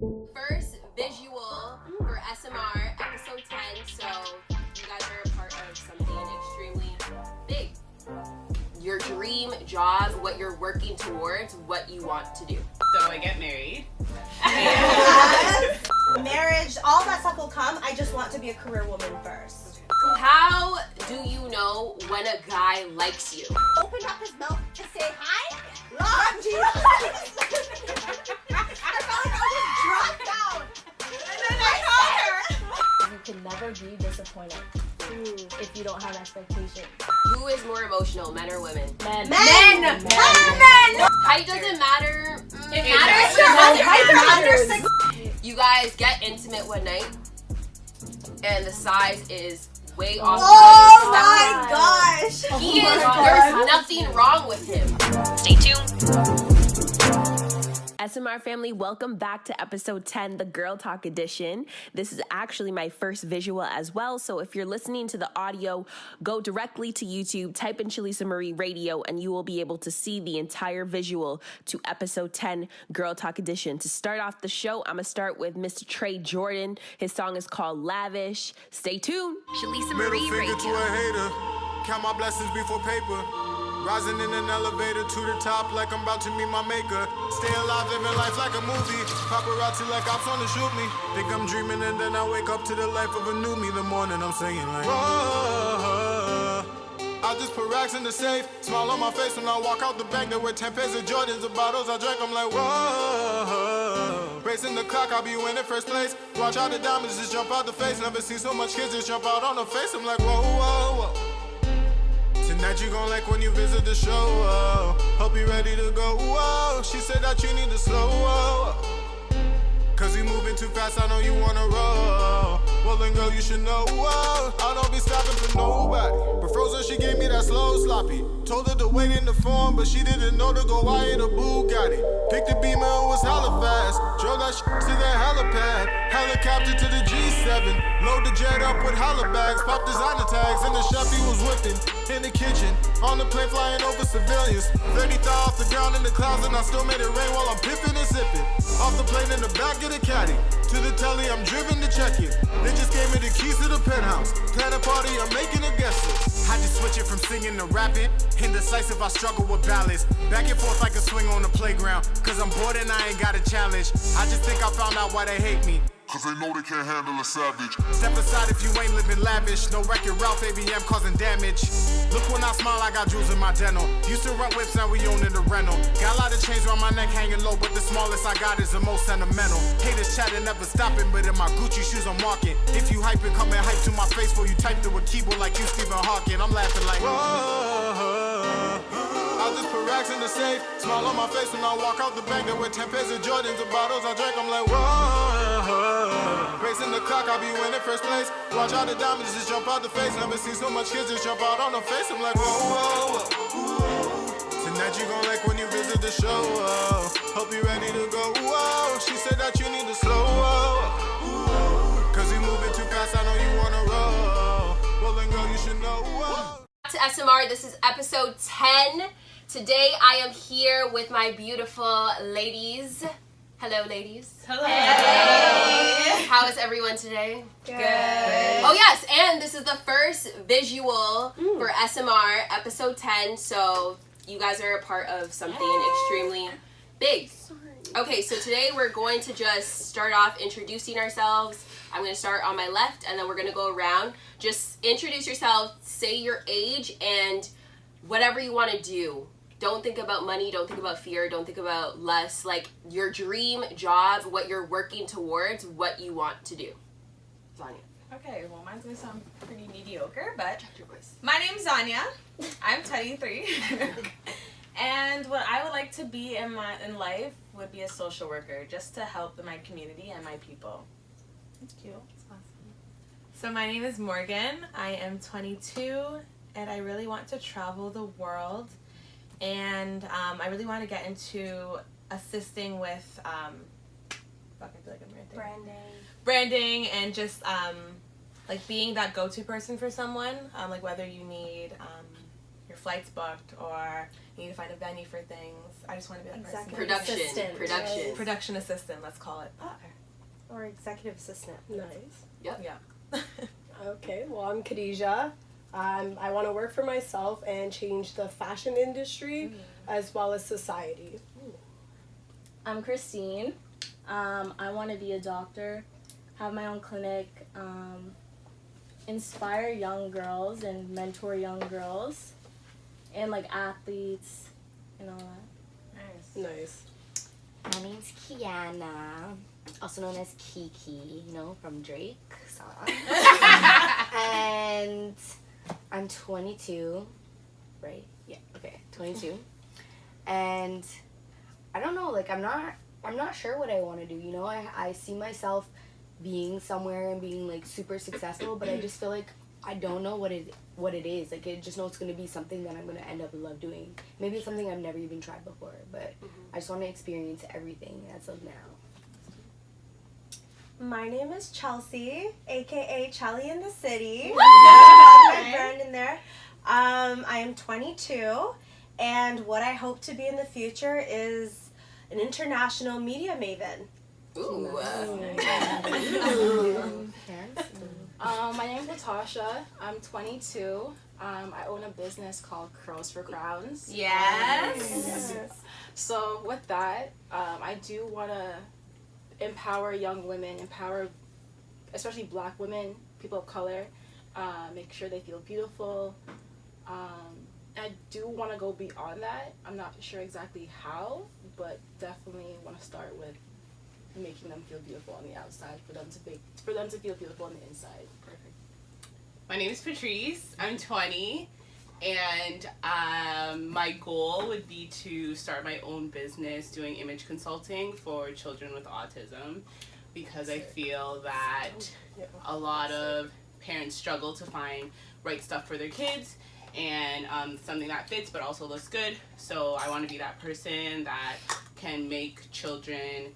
First visual for SMR episode 10, so you guys are a part of something extremely big. Your dream job, what you're working towards, what you want to do. So I get married. Yes. Marriage, all that stuff will come. I just want to be a career woman first. How do you know when a guy likes you? Open up his mouth to say hi. Lord Jesus. I felt like I just dropped out. And then I called her. You can never be disappointed if you don't have expectations. Who is more emotional, men or women? Men. Men. Height doesn't matter. It Matters. You guys get intimate one night, and the size is way off. Oh my gosh. He is. There's nothing wrong with him. Stay tuned. SMR family, welcome back to episode 10, the Girl Talk edition. This is actually my first visual as well, so if you're listening to the audio, go directly to YouTube, type in Shalisa Marie Radio, and you will be able to see the entire visual to episode 10, Girl Talk edition. To start off the show, I'm going to start with Mr. Trey Jordan. His song is called Lavish. Stay tuned. Shalisa Marie Middle finger to Radio. a hater. Count my blessings before paper. Rising in an elevator to the top like I'm about to meet my maker. Stay alive, living life like a movie. Paparazzi like cops wanna shoot me. Think I'm dreaming and then I wake up to the life of a new me. The morning I'm singing like, whoa. I just put racks in the safe. Smile on my face when I walk out the bank. There were 10 pairs of Jordans, the bottles I drank. I'm like, whoa. Racing the clock, I'll be winning first place. Watch out the diamonds just jump out the face. Never seen so much kids just jump out on the face. I'm like, whoa, whoa, whoa. Tonight you gon' like when you visit the show, oh. Hope you ready to go, whoa. She said that you need to slow, whoa. Cause you moving too fast, I know you wanna roll. Well then girl, you should know, whoa. I don't be stopping for nobody. But Frozen, she gave me that slow sloppy. Told her to wait in the phone, but she didn't know to go wire the Bugatti. Picked the Beamer, it was hella fast. Drove that shit to the helipad. Helicopter to the G7. Load the jet up with hella bags. Pop designer tags, and the chef he was whipping. In the kitchen, on the plane flying over civilians. 30,000 off the ground in the clouds, and I still made it rain while I'm pipping and sipping. Off the plane in the back of the caddy. To the telly, I'm driven to check it. They just gave me the keys to the penthouse. Plan a party, I'm making a guest list. I just switch it from singing to rapping. Indecisive, I struggle with balance. Back and forth like a swing on the playground. Cause I'm bored and I ain't got a challenge. I just think I found out why they hate me. Cause they know they can't handle a savage. Step aside if you ain't living lavish. No record Ralph ABM causing damage. Look when I smile, I got jewels in my dental. Used to rent whips, now we own in the rental. Got a lot of chains around my neck hanging low, but the smallest I got is the most sentimental. Haters chatting, never stopping, but in my Gucci shoes I'm walking. If you hyping, come and hype to my face before you type through a keyboard like you Stephen Hawking. I'm laughing like, whoa. I just put racks in the safe. Smile on my face when I walk out the bank. There were 10 pairs of Jordans, the bottles I drank. I'm like, whoa. Racing the clock, I'll be winning first place. Watch out the diamonds just jump out the face. Never seen so much kids just jump out on the face. I'm like, whoa, whoa, whoa. Tonight you gon' like when you visit the show, oh. Hope you ready to go, whoa. She said that you need to slow, whoa. Cause you moving too fast, I know you wanna roll. Well then girl, you should know, whoa. To SMR, this is episode 10. Today I am here with my beautiful ladies. Hello, ladies. Hello. Hey. How is everyone today? Good. Oh yes, and this is the first visual for SMR episode 10, so you guys are a part of something extremely big. Okay, so today we're going to just start off introducing ourselves. I'm going to start on my left, and then we're going to go around. Just introduce yourself, say your age, and whatever you want to do. Don't think about money, don't think about fear, don't think about less. Like, your dream job, what you're working towards, what you want to do. Zanya. Okay, well, mine's gonna sound pretty mediocre, but Check your voice. my name's Zanya. I'm 23. And what I would like to be in life would be a social worker, just to help my community and my people. That's cute. So my name is Morgan. I am 22, and I really want to travel the world. And I really want to get into assisting with branding and just like being that go-to person for someone. Like whether you need your flights booked or you need to find a venue for things. I just want to be that person. Production assistant, let's call it. Okay. or executive assistant. Nice. Yeah. Okay, well, I'm Khadijah. I want to work for myself and change the fashion industry as well as society. I'm Christine. I want to be a doctor, have my own clinic, inspire young girls and mentor young girls, and like athletes and all that. Nice. My name's Kiana, also known as Kiki, from Drake song. And I'm 22, right? Yeah, okay, 22. And I don't know, like I'm not sure what I want to do, I see myself being somewhere and being like super successful, but I just feel like I don't know what it is. Like I just know it's going to be something that I'm going to end up love doing. Maybe it's something I've never even tried before, but I just want to experience everything as of now. My name is Chelsea, aka Chelly in the City. My brand in there. I am 22, and what I hope to be in the future is an international media maven. Ooh. My name's Natasha. I'm 22. I own a business called Curls for Crowns. Yes. So with that, I do want to empower young women, especially Black women, people of color, make sure they feel beautiful. I do want to go beyond that. I'm not sure exactly how, but definitely want to start with making them feel beautiful on the outside for them to feel beautiful on the inside. Perfect. My name is Patrice. I'm 20, and my goal would be to start my own business doing image consulting for children with autism, because I feel that a lot of parents struggle to find right stuff for their kids and something that fits but also looks good. So I want to be that person that can make children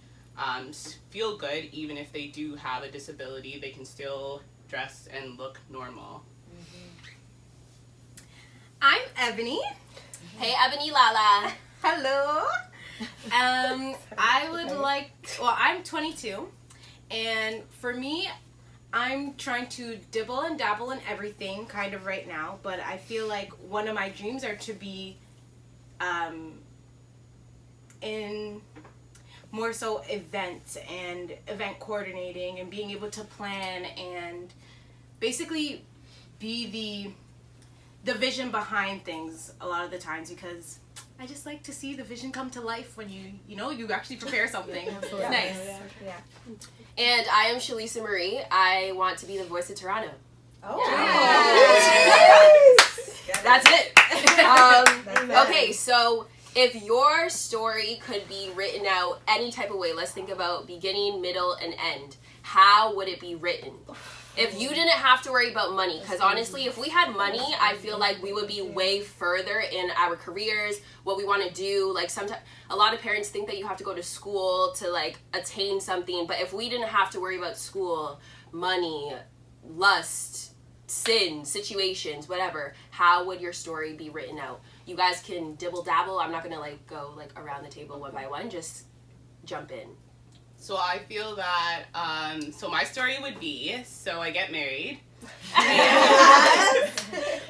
feel good. Even if they do have a disability, they can still dress and look normal. I'm Ebony. Hey, Ebony Lala. Hello. I'm 22, and for me, I'm trying to dibble and dabble in everything kind of right now, but I feel like one of my dreams are to be in more so events and event coordinating and being able to plan and basically be the vision behind things a lot of the times, because I just like to see the vision come to life when you actually prepare something. It's nice. Yeah. And I am Shalisa Marie. I want to be the voice of Toronto. Oh. Yes. That's it. Okay, so if your story could be written out any type of way, let's think about beginning, middle, and end. How would it be written? If you didn't have to worry about money, because honestly, if we had money, I feel like we would be way further in our careers, what we want to do. Like sometimes, a lot of parents think that you have to go to school to like attain something, but if we didn't have to worry about school, money, lust, sin, situations, whatever, how would your story be written out? You guys can dibble dabble. I'm not gonna like go like around the table one by one. Just jump in. So I feel that, so my story would be, so I get married,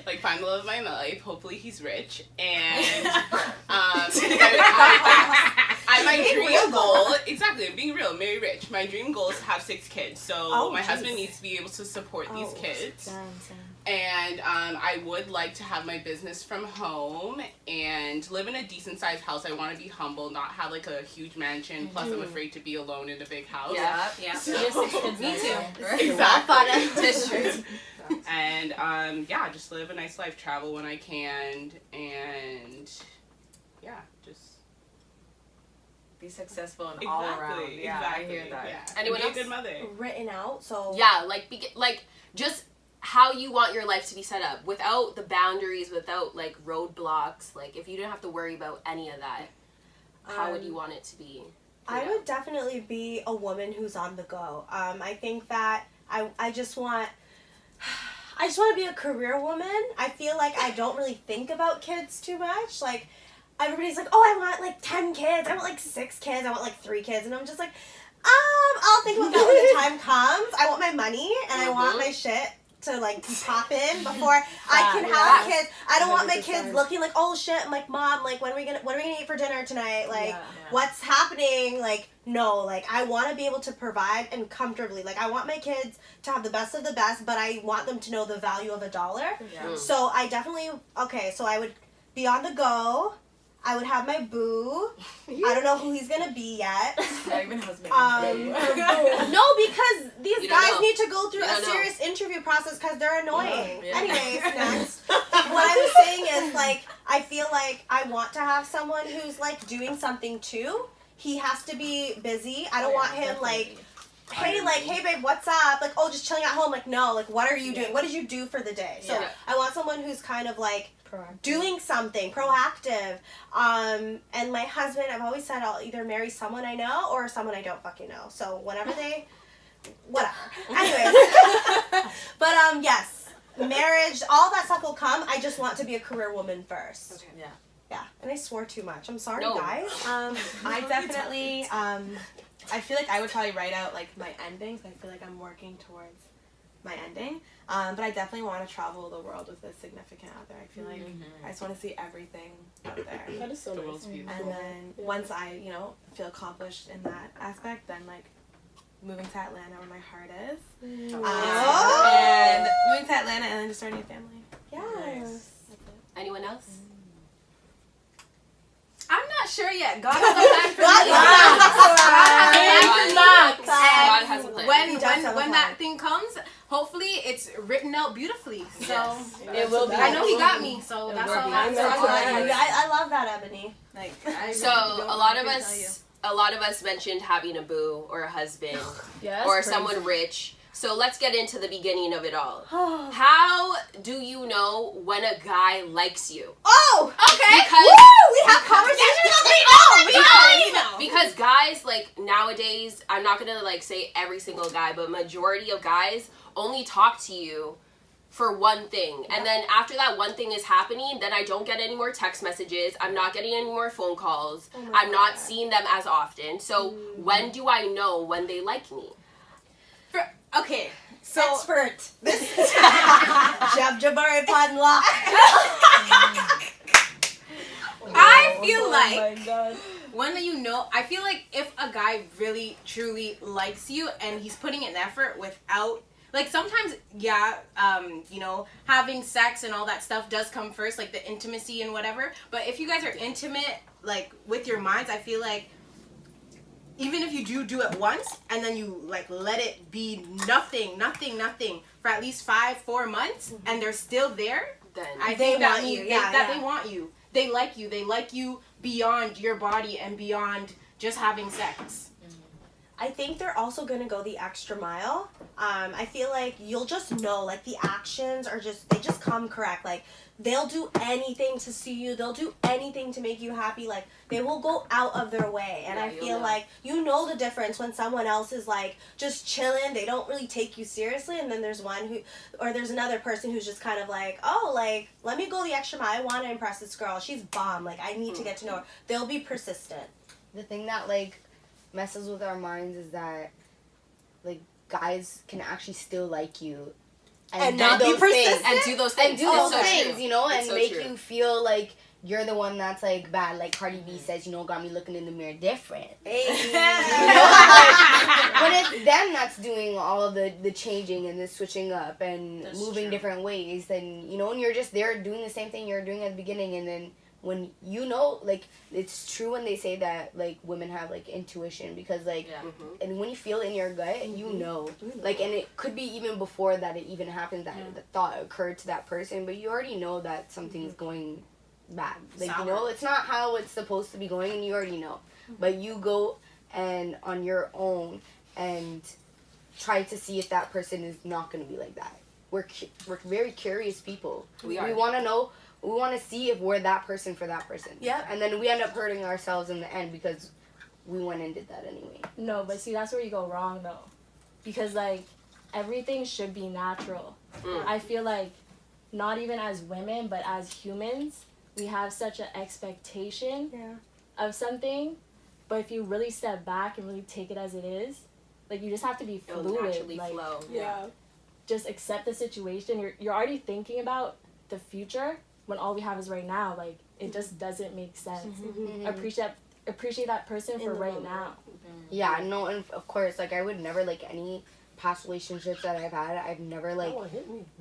like find the love of my life, hopefully he's rich, and my dream goal, exactly, I'm being real, marry rich, my dream goal is to have 6 kids, so my husband needs to be able to support these kids. And I would like to have my business from home and live in a decent sized house. I want to be humble, not have like a huge mansion. Plus, I'm afraid to be alone in a big house. Yeah. So, Me too. Exactly. And just live a nice life, travel when I can, and just Be successful and all around. Yeah, exactly. I hear that. Yeah. Anyone be else? a good mother. Written out, so Yeah, like just how you want your life to be set up without the boundaries, without like roadblocks. Like if you didn't have to worry about any of that, how would you want it to be? I would definitely be a woman who's on the go. I think that I just want to be a career woman. I feel like I don't really think about kids too much. Like everybody's like, oh, I want like 10 kids. I want like 6 kids. I want like 3 kids. And I'm just like, I'll think about that when the time comes. I want my money and I want my shit to like pop in before I can have kids. I don't want my kids looking like, oh shit, I'm like, mom, like what are we gonna eat for dinner tonight? Like what's happening? Like no, like I wanna be able to provide and comfortably. Like I want my kids to have the best of the best, but I want them to know the value of $1. Yeah. So I definitely so I would be on the go. I would have my boo. I don't know who he's gonna be yet. Not even husband. No, because these guys need to go through a serious interview process because they're annoying. Yeah. Anyways, next. What I was saying is, like, I feel like I want to have someone who's, like, doing something too. He has to be busy. I don't want him, definitely. Hey babe, what's up? Like, oh, just chilling at home. Like, no, like, what are you doing? What did you do for the day? So I want someone who's kind of, like, doing something, proactive. And my husband, I've always said I'll either marry someone I know or someone I don't fucking know. So whenever whatever. Anyways. But yes, marriage, all that stuff will come. I just want to be a career woman first. Okay. Yeah. Yeah. And I swore too much. I'm sorry, guys. I definitely, I feel like I would probably write out like my endings. I feel like I'm working towards my ending. But I definitely want to travel the world with a significant other. I feel like I just want to see everything out there. That is so nice. And then once I, feel accomplished in that aspect, then like moving to Atlanta where my heart is. And moving to Atlanta and then just starting a family. Yes. Anyone else? I'm not sure yet. God has a plan for me. God has a plan. When that thing comes, hopefully it's written out beautifully. So it will be. I know he got me. So that's all I love that, Ebony. Like so a lot of us mentioned having a boo or a husband or someone rich. So let's get into the beginning of it all. How do you know when a guy likes you? Oh! Okay. We have conversations. Because guys, like, nowadays, I'm not going to, like, say every single guy, but majority of guys only talk to you for one thing. And then after that one thing is happening, then I don't get any more text messages. I'm not getting any more phone calls. I'm not seeing them as often. So when do I know when they like me? Okay, so expert. Jab Jabari Padlock. I feel like when I feel like if a guy really truly likes you and he's putting in effort without, like, sometimes having sex and all that stuff does come first, like the intimacy and whatever. But if you guys are intimate, like with your minds, I feel like even if you do it once and then you like let it be nothing for at least 4 months and they're still there, then I think that means that they want you. They like you. They like you beyond your body and beyond just having sex. I think they're also going to go the extra mile. I feel like you'll just know, like, the actions are they just come correct. Like, they'll do anything to see you. They'll do anything to make you happy. Like, they will go out of their way. And I feel like you know the difference when someone else is, like, just chilling. They don't really take you seriously. And then there's there's another person who's just kind of like, oh, like, let me go the extra mile. I want to impress this girl. She's bomb. Like, I need to get to know her. They'll be persistent. The thing that, like, messes with our minds is that, like, guys can actually still like you and not be persistent and do those things, and make you feel like you're the one that's like bad. Like Cardi B says, got me looking in the mirror different. Hey. But it's them that's doing all of the changing and the switching up and moving different ways. Then and you're just there doing the same thing you're doing at the beginning, and then when like, it's true when they say that, like, women have, like, intuition, because, like, and when you feel in your gut, like, and it could be even before that it even happens, that the thought occurred to that person, but you already know that something's going bad. Like, it's not how it's supposed to be going, and you already know. But you go and on your own and try to see if that person is not going to be like that. We're very curious people. We want to know. We want to see if we're that person for that person. Yeah. And then we end up hurting ourselves in the end because we went and did that anyway. No, but see, that's where you go wrong, though. Because, like, everything should be natural. I feel like not even as women, but as humans, we have such an expectation of something. But if you really step back and really take it as it is, Like, you just have to be It'll fluid. naturally Like, flow. Yeah. just accept the situation. You're already thinking about the future when all we have is right now. Like, it just doesn't make sense. Appreciate that person for right now. Yeah, no, and of course, like, I would never, like, any past relationships that I've had, I've never, like,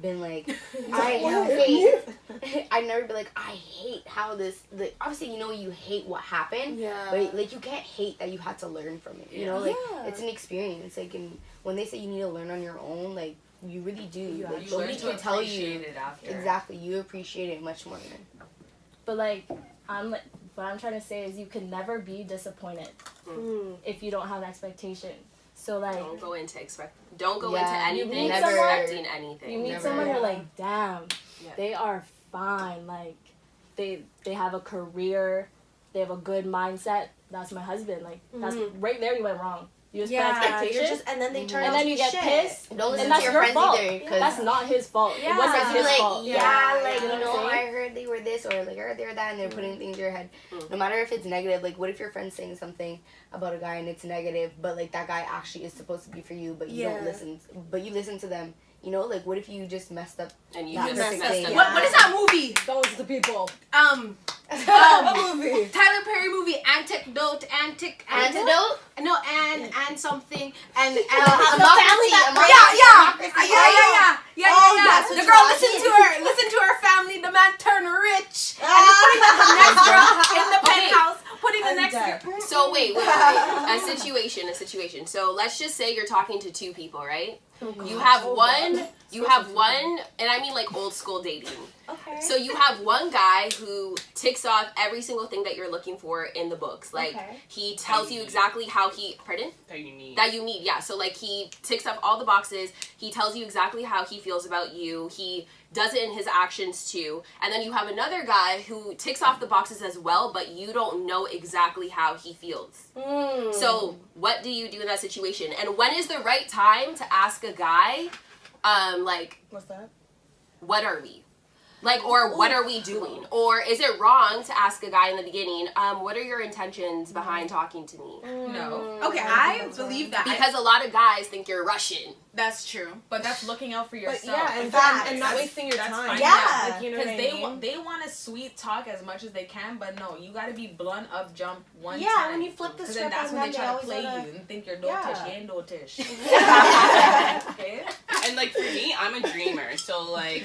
been like, I've never been like, I hate how this, like, obviously, you know, you hate what happened, but, like, you can't hate that you had to learn from it, you know, like, it's an experience, like, and when they say you need to learn on your own, like, you really do, like, nobody can tell you, exactly, you appreciate it much more than. But, like, what I'm trying to say is you can never be disappointed if you don't have an expectation. So, like, don't go into anything never expecting anything. You meet someone, you're like, damn, they are fine. Like, they have a career, they have a good mindset. That's my husband. Like, that's right there. You went wrong. You just put expectations, and then they turn and out then you get pissed, Don't listen and that's to your your friends fault. either, That's not his fault. Yeah. It wasn't his like, fault. you know, I heard they were this, or like, I heard they were that, and they're putting things in your head. No matter if it's negative, like, what if your friend's saying something about a guy and it's negative, but, like, that guy actually is supposed to be for you, but you don't listen, but you listen to them. You know, like, what if you just messed up? And you that just perfect messed thing? up. What is that movie? Those the people. Movie. Tyler Perry movie, Antidote. No, and something, and Democracy. Yeah. The girl listened to her family. The man turned rich, and he's putting the next girl in the penthouse. Putting the next girl. So wait. A situation. So let's just say you're talking to two people, right? You have one, and I mean, like, old school dating. Okay. So you have one guy who ticks off every single thing that you're looking for in the books. Like, he tells you exactly how that you need, yeah. So, like, he ticks off all the boxes. He tells you exactly how he feels about you. He does it in his actions too. And then you have another guy who ticks off the boxes as well, but you don't know exactly how he feels. So what do you do in that situation? And when is the right time to ask a guy, like, What's that? what are we? Like, or what are we doing? Or is it wrong to ask a guy in the beginning, what are your intentions behind talking to me? No. Okay, I believe that. Because a lot of guys think you're Russian. That's true. But that's looking out for yourself. and not wasting your time. fine. Yeah. Like, you know, because they want to sweet talk as much as they can, but no, you got to be blunt up jump one time. Yeah, when you flip the Because then script that's on when them, they they try to always play gotta- you and think you're dotish, you ain't dotish. Okay? And like for me, I'm a dreamer, so like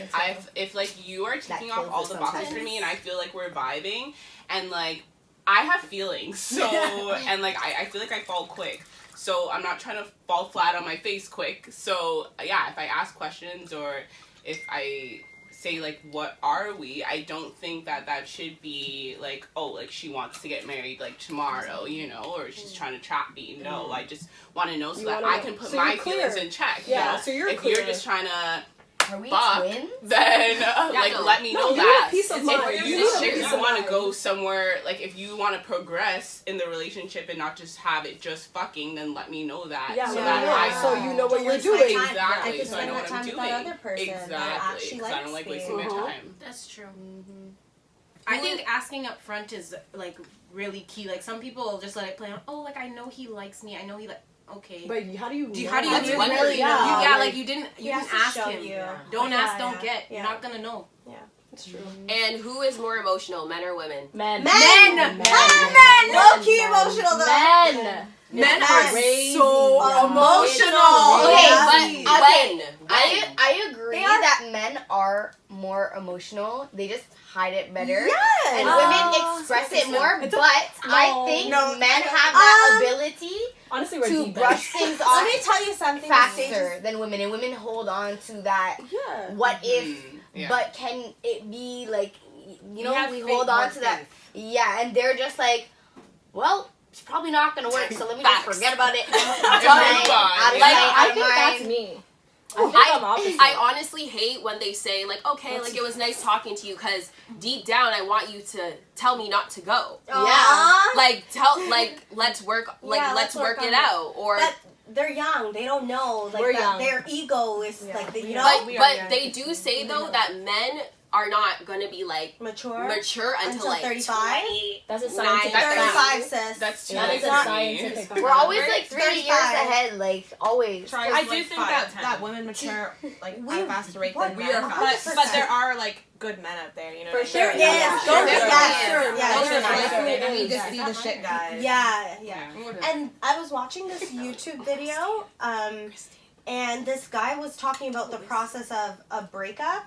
if like you are ticking off all the boxes for me, and I feel like we're vibing, and like I have feelings, so and like I feel like I fall quick, so I'm not trying to fall flat on my face quick. So yeah, if I ask questions or if I say like what are we, I don't think that should be like, oh, like she wants to get married like tomorrow, you know, or she's trying to trap me. No, I just want to know so that I can put my feelings in check. Yeah, you know? so you're if clear. you're just trying to Are we fuck, twins? then let me know you that. need a peace of mind. If You you need a peace of want to mind. go somewhere, like if you want to progress in the relationship and not just have it just fucking, then let me know that. Yeah, so let that me know, I so you know what you're waste my doing. time. Exactly. I could So I spend know that what time I'm with doing. that other person that Exactly. actually Because I don't likes like wasting me. my time. That's true. I think asking up front is like really key. Like some people just let it play on. Oh, like I know he likes me. I know he like. Okay. But how do you know? How do you That's really wondering, know? yeah. Like you didn't has to ask show him. you. Don't Yeah, ask, don't yeah, get. yeah. You're not gonna know. It's true. And who is more emotional, men or women? Men. Men! Low key emotional though. Men. Men It's are crazy. so emotional. Okay, but When? I agree They are- that men are more emotional. They just hide it better. Yes. And women express it more, but I think No. men have that ability Honestly, we're to deep. brush things Let off me tell you something. faster than women, and women hold on to that Yeah. what if, yeah. but can it be like, you know, have we faith, hold on more to that. faith. Yeah, and they're just like, well, it's probably not gonna work, so let me just Facts. forget about it. move on. Out of Like, sight, I out of think that's mind. me. I think I'm opposite. I honestly hate when they say like, okay, like it was nice talking to you, because deep down I want you to tell me not to go. Yeah. Like let's work, like Yeah, let's work on it out, or But they're young. They don't know. Like We're that young. their ego is like you know. but we are but young. they do say though that men are not gonna be like mature until like 35. That's a 29, scientific 35, fact. sis. That's too That late is a for me. scientific fact. We're always Right? like 3 years 35. ahead, like always. I do think that women mature like at a faster rate than we men, are but there are like good men out there, you know. For what I sure, mean? Yes, yeah. don't There forget. are. Yeah, Those sure, are nice. sure. And we just see the shit guys. Yeah. And I was watching this YouTube video, and this guy was talking about the process of a breakup.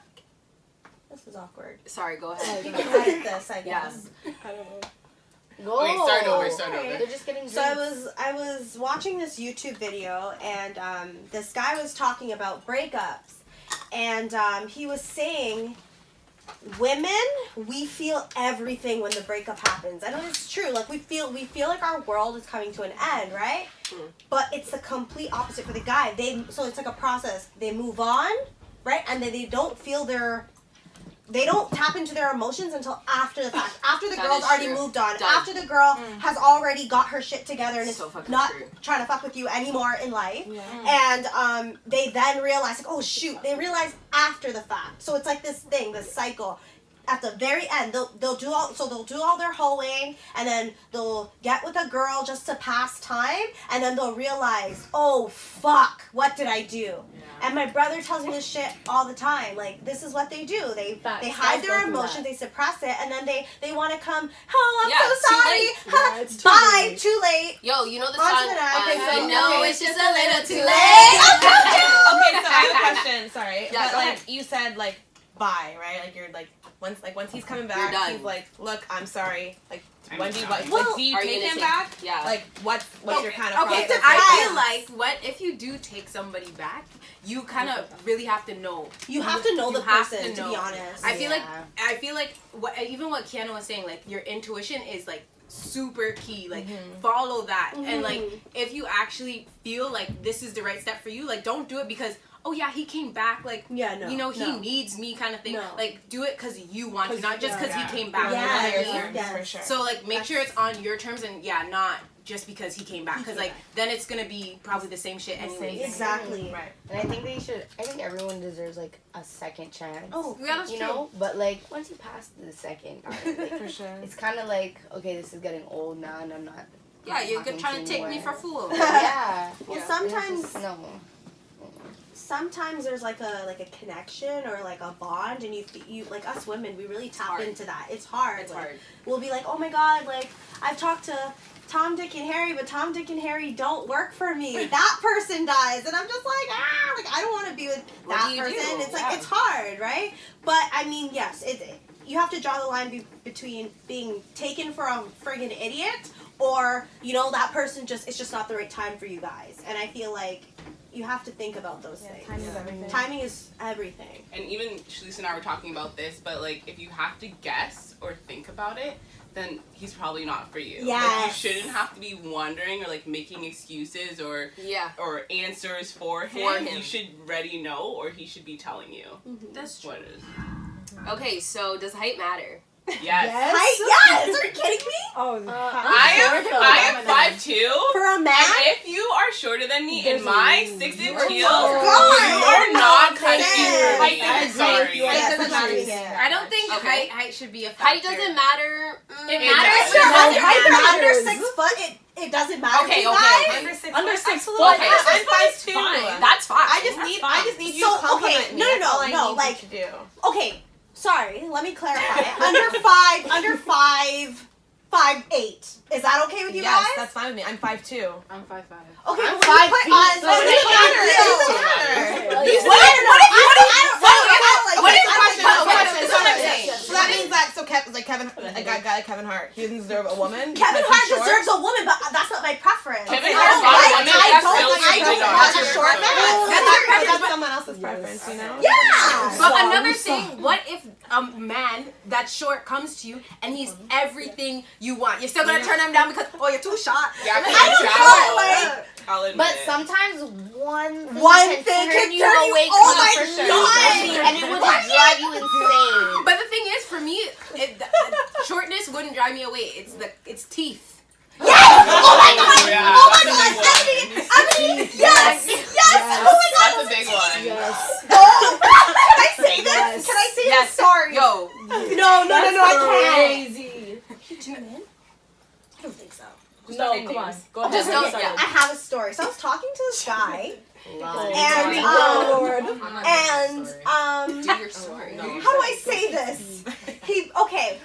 This is awkward. Sorry, go ahead. You can edit this, I guess. I don't know. Go. Wait, start over. They're just getting So I was watching this YouTube video, and this guy was talking about breakups, and he was saying, women, we feel everything when the breakup happens. I know it's true. Like we feel like our world is coming to an end, right? But it's the complete opposite for the guy. So it's like a process. They move on, right? And then they don't tap into their emotions until after the fact. After the That girl's is already true. moved on. Done. After the girl has already got her shit together and So is fucking not true. trying to fuck with you anymore in life. And they then realize, like, oh shoot, they realize after the fact. So it's like this thing, this cycle. At the very end, they'll do all their hoeing, and then they'll get with a girl just to pass time, and then they'll realize, oh fuck, what did I do? And my brother tells me this shit all the time. Like, this is what they do. They hide their emotions, they suppress it, and then they want to come, oh, I'm so too sorry. late. Yeah, it's too Bye, late. too late. Yo, you know the On to song? the next. Okay, Okay, so no, okay. it's just a little too Too late. late. Okay, so I have a question. Sorry, Yeah, but go like ahead. you said, like bye, right? Like you're like once he's coming back, done. he's like, look, I'm sorry. Like I'm when do you sorry. like do you Are you take gonna him take- back? Yeah. Like what's your kind of Okay, process? I feel like what if you do take somebody back, you kind of really have to know. You have to know the have person, to know. be honest. I feel like even what Kiana was saying, like your intuition is like super key. Like follow that, and like if you actually feel like this is the right step for you, like don't do it because oh yeah, he came back, like he needs me kind of thing. No. Like do it because you want to, not just because he came back. Yeah, You know what I mean? yeah. for sure. So like make sure it's on your terms and not just because he came back, because like then it's gonna be probably the same shit anyway. Exactly. Right. And I think everyone deserves like a second chance. Oh, Yeah, that's you true. know, but like once you pass the second, like, For sure. it's kind of like okay, this is getting old now, and I'm not. Yeah, you're talking trying to take me anymore. for fool. Yeah. Well, It's sometimes just, no. sometimes there's like a connection or like a bond, and you like us women, we really tap hard. into that. It's hard. It's like, hard. We'll be like, oh my god, like I've talked to Tom, Dick, and Harry, but Tom, Dick, and Harry don't work for me. That person does, and I'm just like like I don't want to be with What that do you person. do? It's like Yeah. it's hard, right? But I mean, yes, you have to draw the line between being taken for a friggin' idiot or that person it's just not the right time for you guys. And I feel like you have to think about those things. Timing is everything. Timing is everything. And even Shalisa and I were talking about this, but like if you have to guess or think about it, then he's probably not for you. Like, you Yes. shouldn't have to be wondering or like making excuses or answers for him. You should already know, or he should be telling you. That's true. What it is. Okay, so does height matter? Yes. Yes! Are you kidding me? Oh, I am 5'2". For a man? And if you are shorter than me in my 6-inch heels, you God. are not cutting it for me. I I'm sorry. Yes, doesn't matter. agreed. I don't think Okay. height should be a factor. Height doesn't matter. It It matters. does. It Height matters. under 6 foot, it doesn't matter. Okay, to you okay, guys? okay. Under 6 foot. Okay. I'm 5'2". That's fine. I just need you So, to compliment okay, me. no, That's all I no, need like- you to do. Okay, sorry, let me clarify. under 5'8". Is that okay with you Yes, guys? that's fine with me. I'm 5'2". I'm 5'5". Okay, I'm but when you put 5 on... feet, so when it you doesn't put on matter. heels- It doesn't matter. You said, what if you This is what I'm saying. So that means that a guy like Kevin Hart, he doesn't deserve a woman. Kevin because Hart he's short? deserves a woman, but that's not my preference. Kevin I Hart's don't not a like- woman, I that's don't still like- I cheating don't on want her. a short man. That's someone else's preference, you know? Yeah. But another thing, what if a man that's short comes to you and he's everything you want? You're still gonna turn him down because you're too short. Yeah, I don't know, like... I'll admit But it. sometimes one One thing thing can turn can you turn you- away oh my completely, God. and it would just drive you insane. But the thing is, for me, shortness wouldn't drive me away. It's teeth. Yes! Oh my god! Yeah, Oh my that's a god! big one. Ebony! Yes! Yes! Oh my god! That's a big one. Yes. Oh! Can I say this? Yes. Can I say Yes. this story? Yo, No, name come on. names. Go ahead. Just don't- Sorry. yeah. I have a story. So I was talking to this guy, and Do your story. how do I say this? Okay.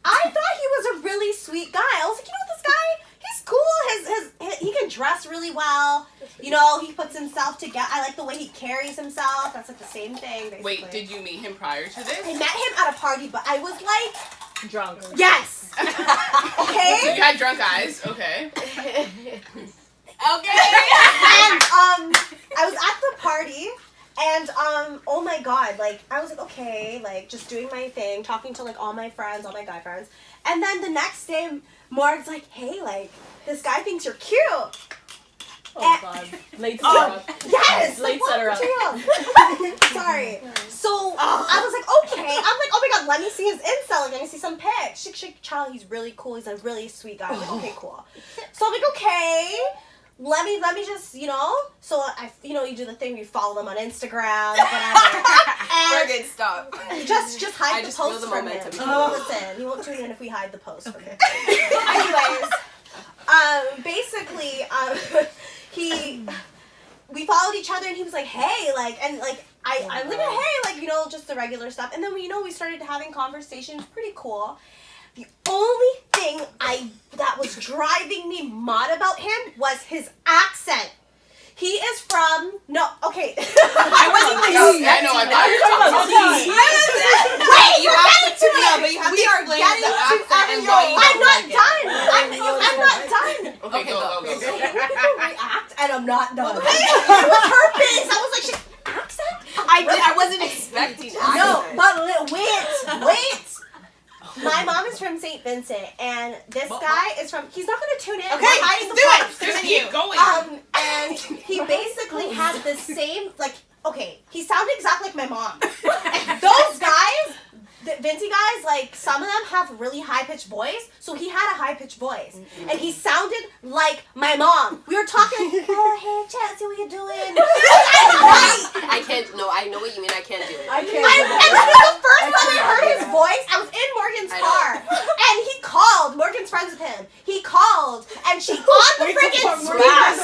I thought he was a really sweet guy. I was like, you know, this guy, he's cool. He can dress really well. You know, he puts himself together. I like the way he carries himself. That's like the same thing, basically. Wait, did you meet him prior to this? I met him at a party, but I was like, Drunk. yes. So Okay. you had drunk eyes. Okay. Okay. And I was at the party. And, oh my god, like, I was like, okay, like, just doing my thing, talking to, like, all my friends, all my guy friends. And then the next day, Morg's like, hey, like, this guy thinks you're cute. Oh, God. Late Oh, setup. yes! Late like, setter up. Sorry. So, I was like, okay. I'm like, oh my god, let me see his Insta. Like, let me see some pics. Child, he's really cool. He's a really sweet guy. I'm like, okay, cool. So I'm like, okay. Let me just, you know, so you do the thing, you follow them on Instagram, whatever. We're And good. Stop. just hide I the just post feel the from momentum. him. Listen, he won't tune in if we hide the post from him. Anyways, basically, we followed each other, and he was like, hey, like, and like, I'm like, hey, like, you know, just the regular stuff. And then we started having conversations, pretty cool. The only thing that was driving me mad about him was his accent. He is from okay. I wasn't like, I know. I thought you were talking about Wait, you have to know, but you have to we are explain getting the to accent and every- why you I'm don't not like it. done. I'm not done. Okay, go. React, and I'm not done. It was her face. I was like, she accent. I wasn't expecting accent. No, but wait. My mom is from St. Vincent, and this guy is from. He's not going to tune in. Okay, We're hiding the do it. post. Just keep going. And he basically had the same, like, okay, he sounded exactly like my mom. Those guys, the Vinci guys, like, some of them have really high-pitched voice, so he had a high-pitched voice. And he sounded like my mom. We were talking, oh, hey, Chelsea, what you doing? I can't. No, I know what you mean. I can't do it. I can't. And the first time I heard his voice, I was in Morgan's I know. car, and he called. Morgan's friends with him. He called, and she on the freaking speakers.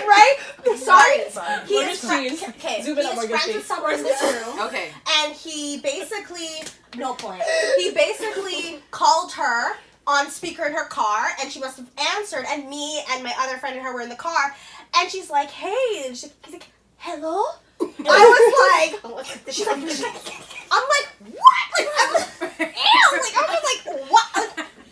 Right? Sorry. He is Morgan's okay. Zoom He in on is Morgan's friends with face. someone in this room, Okay. and he basically He basically called her on speaker in her car, and she must have answered, and me and my other friend and her were in the car, and she's like, hey, and he's like, hello? I was like, she's like, I'm like, what? Like, ew! Like, I was like, what?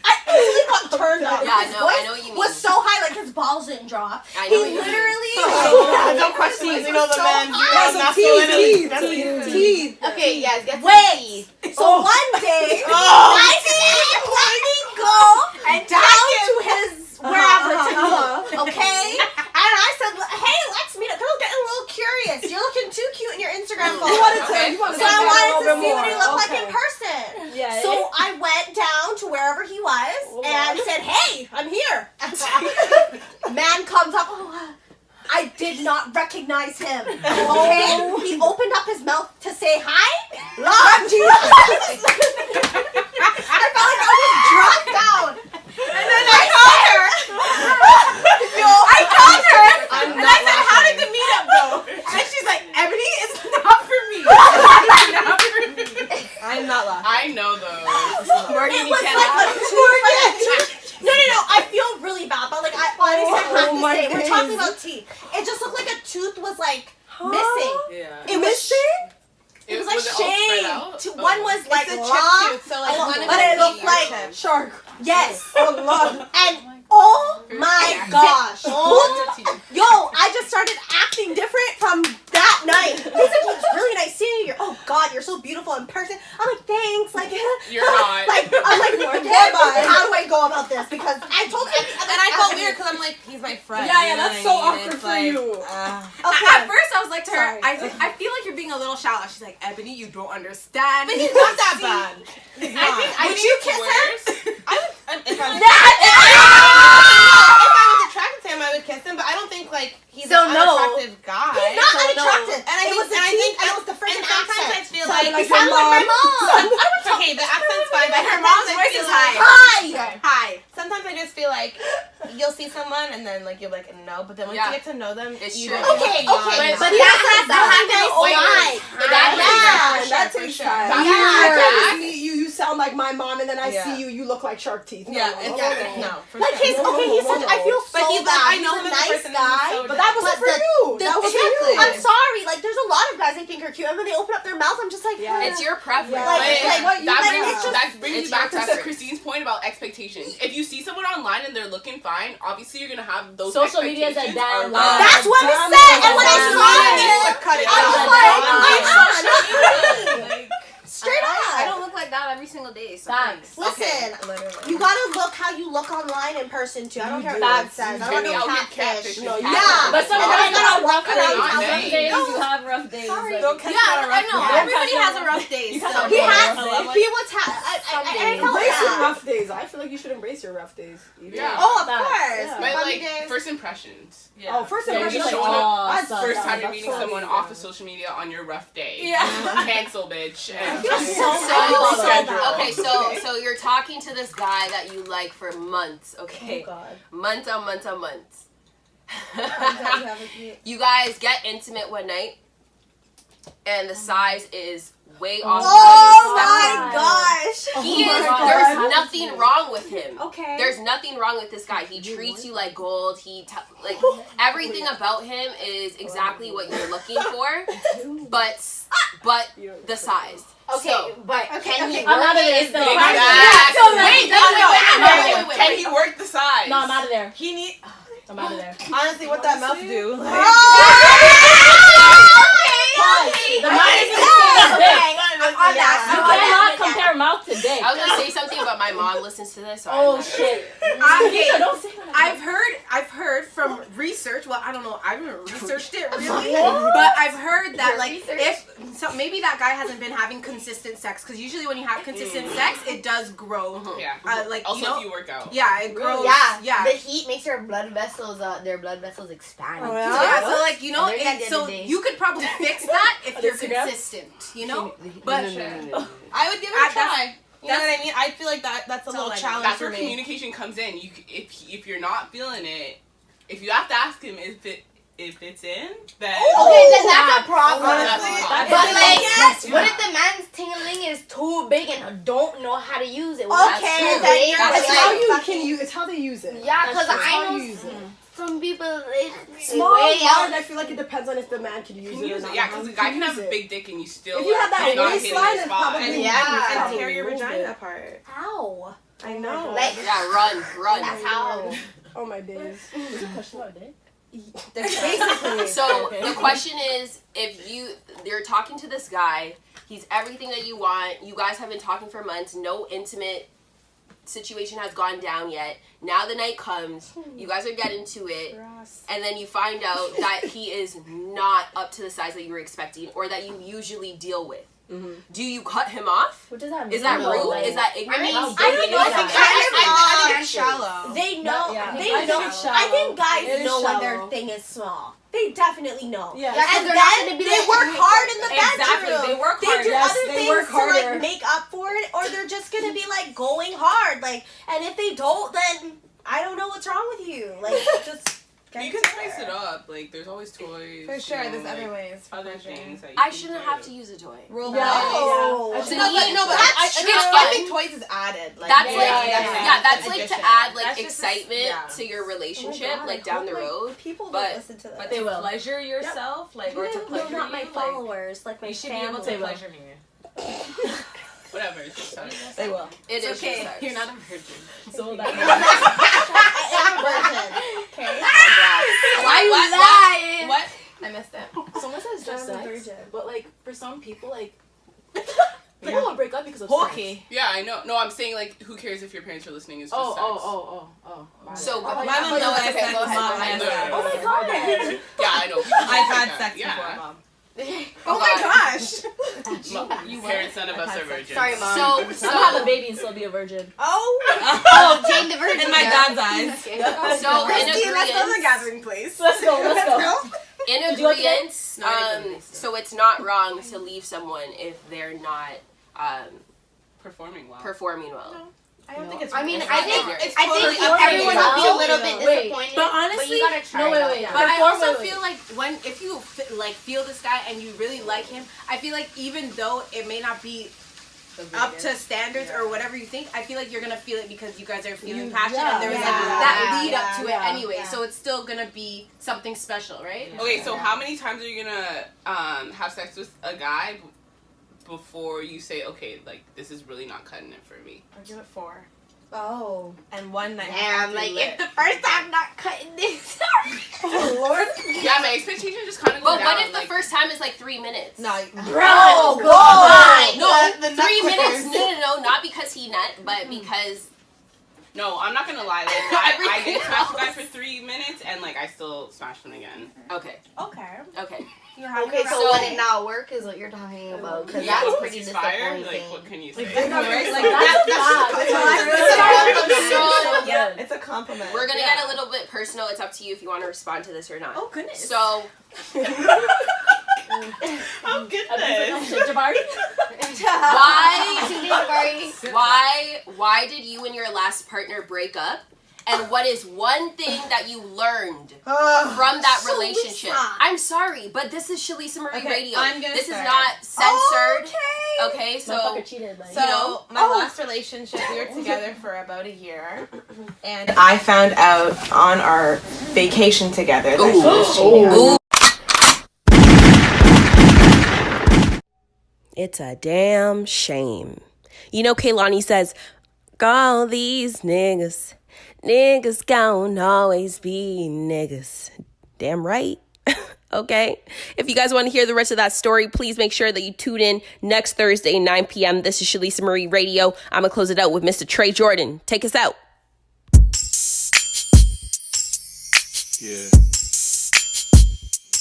I instantly got turned on. Yeah, His no, I voice know what you mean. was so high, like his balls didn't drop. I know He what you mean. literally, No questions, you know the so man. high. Teeth. Okay, yes, get Wait. So one day, I said, let me go down to his wherever to meet, okay? And I said, hey, let's meet up. Cause I was getting a little curious. You're looking too cute in your Instagram photo. You wanted to So I wanted to see what he looked like Okay. in person. Yeah. So I went down to wherever he was and said, hey, I'm here. Man comes up. Oh, I did not recognize him. Okay? He opened up his mouth to say hi. Lord Jesus. I felt like I was dropped down. And then I called her. I called her. And I said, how did the meetup go? And she's like, Ebony, it's not for me. I'm not laughing. I know those. Morgan, It you was can't like laugh. a two. No. I feel really bad, but like I honestly have to my say, we're talking days. about teeth. It just looked like a tooth was like missing. Yeah. It was Missing? It was like all spread shaved. out? One was like It's a long, chip tooth, so like one of but the it looked teeth like are chipped. Shark. yes. Oh, Lord. And oh my gosh, yo, I just started acting different from that night. He's like, it's really nice seeing you. Oh God, you're so beautiful in person. I'm like, thanks. Like, You're not. Like, I'm like, Morgan, how do I go about this? Because I told him, And I felt weird because I'm like, he's my friend. Yeah, you know that's what so I mean? awkward It's for like, you. Okay. At first, I was like to her, Sorry. I feel like you're being a little shallow. She's like, Ebony, you don't understand. But he's not that bad. I Would think you kiss him? If I was attracted to him, I would kiss him. But I don't think like he's So an no. unattractive guy. He's not So no. unattractive. And I It think, was the and I teeth think, and it was the freaking and sometimes I feel Sounded like your mom. okay, the accent's fine, but her mom's voice is high. Hi. Sometimes I just feel like you'll see someone and then like you're like no, but then once you get to know them, It's you true. don't Okay, beyond okay, that. but That takes time. You sound like my mom, and then I see you look like shark teeth. No, for like sure. he's okay. He said, I feel so bad. I know he's him a as a nice person guy, and he's so but that wasn't for you. That was for you. I'm sorry. Like, there's a lot of guys I think are cute, and when they open up their mouth, I'm just like, It's your preference. That brings it's you back your to preference. Christine's point about expectations. If you see someone online and they're looking fine, obviously you're gonna have those Social media is a expectations. damn are lie. that's what it said. And when I saw it, Cut it I was out. like, straight up. I don't look like that every single day. So Facts. Listen, Literally. you gotta look how you look online in person too. I don't care what it says. I don't Maybe know out here catfish. catfishing. No, Catfish. yeah. But some And guys I'm gonna walk Not around. me. some days you have rough days. Sorry. Like, I know. Yeah. Everybody has a rough day. He So. has. He was. I felt Embrace your bad. rough days. I feel like you should embrace your rough days. Yeah. Oh, of Facts. course. Yeah. But Funny like days. first impressions. Oh, first Yeah, impression. you're Like, like, showing oh, That's sucks. First time you're that's meeting so someone easy. off of social media on your rough day. Yeah. Cancel, bitch. And Okay, so you're talking to this guy that you like for months, okay? Oh God. Months on months on months. You You guys get intimate one night, and the size is way off. Oh my gosh. He is. God. There's nothing wrong with him. Okay. There's nothing wrong with this guy. He treats you like gold. Like everything about him is exactly what you're looking for, but the size. Okay, So, but can he I'm out of there. is the Still. Wait. Can he work the size? No, I'm out of there. He need. I'm out of there. Honestly, what that mouth do? The mouth is big. On that. You cannot compare mouth to dick. I was gonna say something, but my mom listens to this. So Oh I'm not- shit. Okay. Don't say that. I've heard from research. Well, I don't know. I haven't researched it really, but I've heard that like maybe that guy hasn't been having consistent sex because usually when you have consistent sex, it does grow. Yeah. Like Also, you know, if you work out. yeah, it grows. Yeah. The heat makes their blood vessels expand. Oh, Yeah, so like you know, At the end of so the day. you could probably fix that if you're Instagram? consistent, you know. But I would give it a try. You know what I mean? I feel like that's a little like- challenge That's for where me. communication comes in. If you're not feeling it, if you have to ask him if it's in, then okay, then that's a problem. Honestly, But that's like, what if the man's tingling is too big and don't know how to use it? Okay, then you're That's It's like- how you can use. It's how they use it. Yeah, because That's I how know you use it. some people Small way and large, I feel like it depends on if the man can use can it or use not. it. Yeah, How because he a guy can use have a it. big dick and you still If you have that it's not hitting waistline, the it's spot. probably And tear Yeah. your Move vagina it. apart. Ow. I know. like Yeah, run. that's how. Oh my days. Is it question about dick? Basically. So the question is, if you're talking to this guy, he's everything that you want. You guys have been talking for months. No intimate situation has gone down yet. Now the night comes. You guys are getting to it, and then you find out that he is not up to the size that you were expecting, or that you usually deal with. Do you cut him off? What does that mean? Is that No, rude? like- Is that ignorant? I mean, How I big don't is know if that? I think it's shallow. They know. Yeah. They I think know. it's shallow. I think It guys is know when their shallow. thing is small. They definitely know. Yeah. Yeah, 'cause And they're not then gonna be they like, work hard in the Exactly, bedroom. they work They hard. do Yes, other they things work to harder. like make up for it, or they're just gonna be like going hard. Like, and if they don't, then I don't know what's wrong with you. Like, just. You can spice it up. Like, there's always toys. For sure, you know, there's other like, ways. for Other pleasure. things that you I can shouldn't do. have to use a toy. Role No. play. No, but that's I think true. I think toys is added. Like, That's Yeah, like yeah. that's like to Addition. add like That's just a- excitement yeah. to your relationship, Oh my God, like I down hope the my road. People but- don't listen to that. But They to will. pleasure yourself, like, or to No, pleasure not my you, like, followers, like my you should family. be able to pleasure me. Whatever. It's just fun. They will. It is Okay, just you're ours. not a virgin. So that I am a virgin. Okay. Why you what? lying? What? I missed it. someone says just I'm a sex, virgin. but like for some people, like people will break up because of sex. Okay. Yeah, I know. No, I'm saying like, who cares if your parents are listening? It's just sex. So My mom knows I said Go ahead, mom go ahead. has No, sex. no, no, Oh my god. Yeah, I know. I've had sex Yeah. before, mom. oh my gosh. Parents, none of us are virgins. Sorry, mom. So I'll have a baby and still be a virgin. Oh, Jane the Virgin. In my yeah. God's eyes. so in Christine, let's go to the agreement. gathering place. Let's go. Let's go. In Did you like it? agreement, so it's not wrong to leave someone if they're not Performing well. I don't think it's. I mean, it's I not think wrong. I think everyone will be a little bit disappointed. But honestly, you gotta try. No, it wait. out. But I Before- also feel like if you feel this guy and you really like him, I feel like even though it may not be up to standards or whatever you think, I feel like you're gonna feel it because you guys are feeling passion and there's like that lead up to it anyway. So it's still gonna be something special, right? Okay, so how many times are you gonna have sex with a guy before you say, okay, like this is really not cutting it for me? I'll give it 4. Oh. And one night. Damn, like if the first time not cutting this. Oh, Lord. Yeah, my expectation just kind of go But down. what if the first time is like 3 minutes? No, Bro, No, 3 minutes. No, not because he nut, but because. No, I'm not gonna lie. Like, I did smash a guy for 3 minutes, and like I still smashed him again. Okay. Okay. Okay, so when it not work is what you're talking about, because Yeah, that's pretty fire. disappointing. Like, what can you say? Like that's Yeah, it's a compliment. We're gonna get a little bit personal. It's up to you if you want to respond to this or not. Oh goodness. So. I'm good at Why did you and your last partner break up? And what is one thing that you learned from that relationship? I'm sorry, but this is Shalisa Marie Radio. This is not censored. Okay, so cheated, like, So my last relationship, we were together for about a year, and I found out on our vacation together that she was cheating on me. it's a damn shame. You know, Kaylani says, all these niggas gon' always be niggas. Damn right. Okay. If you guys want to hear the rest of that story, please make sure that you tune in next Thursday, 9 p.m. This is Shalisa Marie Radio. I'm going to close it out with Mr. Trey Jordan. Take us out. Yeah. You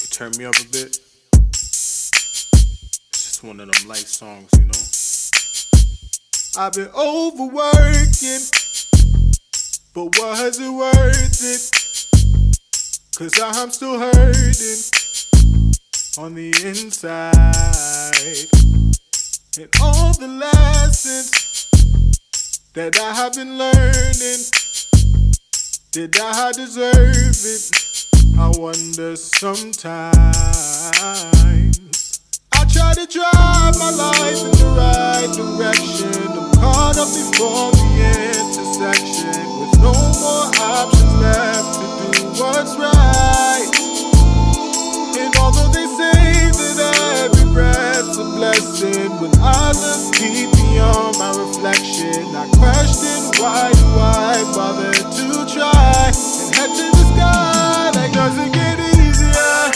can turn me up a bit. It's just one of them light songs, you know? I've been overworking, but was it worth it? 'Cause I'm still hurting on the inside. And all the lessons that I have been learning, did I deserve it? I wonder sometimes. I try to drive my life in the right direction. I'm caught up before the intersection with no more options left to do what's right. And although they say that every breath's a blessing, when I look deep beyond my reflection, I question why do I bother to try and head to the sky? Like, does it get easier?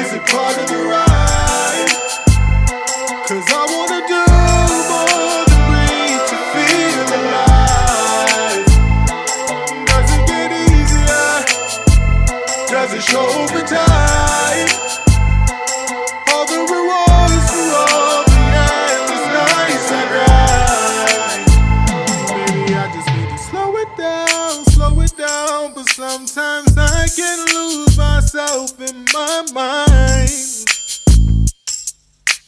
Is it part of the ride? 'Cause I wanna do more than breathe to feel alive. Does it get easier? Does it show over time? All the rewards for all the endless nights I grind. Maybe I just need to slow it down, but sometimes I can lose myself in my mind.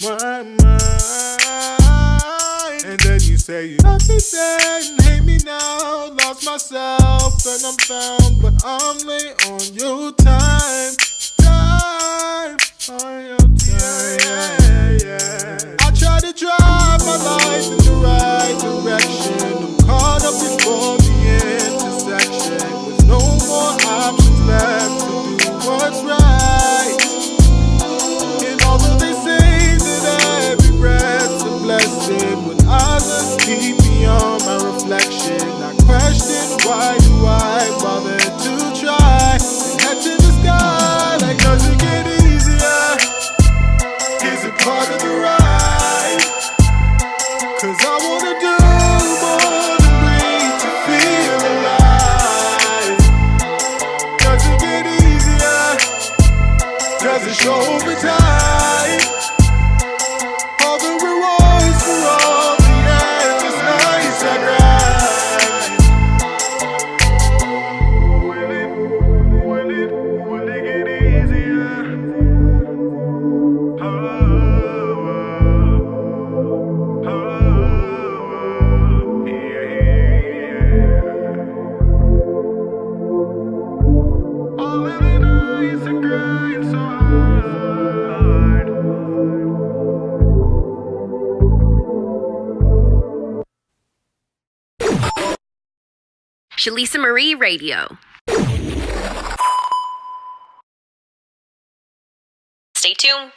My mind. And then you say you love me then, hate me now, lost myself and I'm found, but I'm late on your time on your time, yeah. I try to drive my life in the right direction. I'm caught up before the intersection with no more options left to do what's right. And although they say that every breath's a blessing, when I look deep beyond my reflection, I question why do I bother to try and head to the sky? Like, does it get easier? Is it part of the ride? 'Cause I wanna do more than breathe to feel alive. Does it get easier? Does it show over time? All the rewards for all the endless nights I grind. Will it get easier? just a grind so hard. Shalisa Marie Radio. Stay tuned.